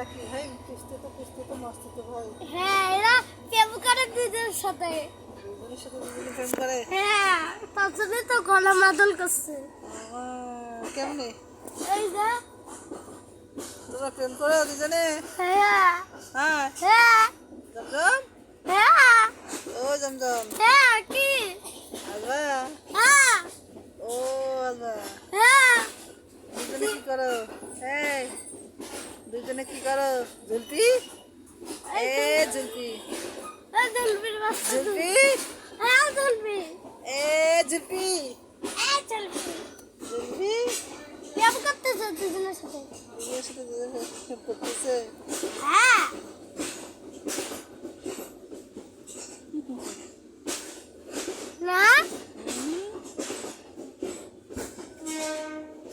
একই ভাই কুস্তি তো মস্তি তো ভাই। হ্যাঁ এরা প্রেম করে দুজনের সাথে। দুজনের সাথে দুজনে প্রেম করে। হ্যাঁ তার জন্য তো গলা মাদল করছে। কেমনে এই যে তোমরা প্রেম করো দুজনে? হ্যাঁ হ্যাঁ হ্যাঁ জমজম, হ্যাঁ ও জমজম হ্যাঁ কি আসবা? হ্যাঁ ও আসবা। হ্যাঁ দুজনে কি করো? এই দুজনে কি করো? জুলপি এ জুলপি এই জলবির বাচ্চা জুলপি হ্যাঁ জলবি এ জুলপি এই জলবি জুলপি প্রেম করতেছে দুজনের সাথে। দুজনের সাথে দুজনে প্রেম করতেছে। হ্যাঁ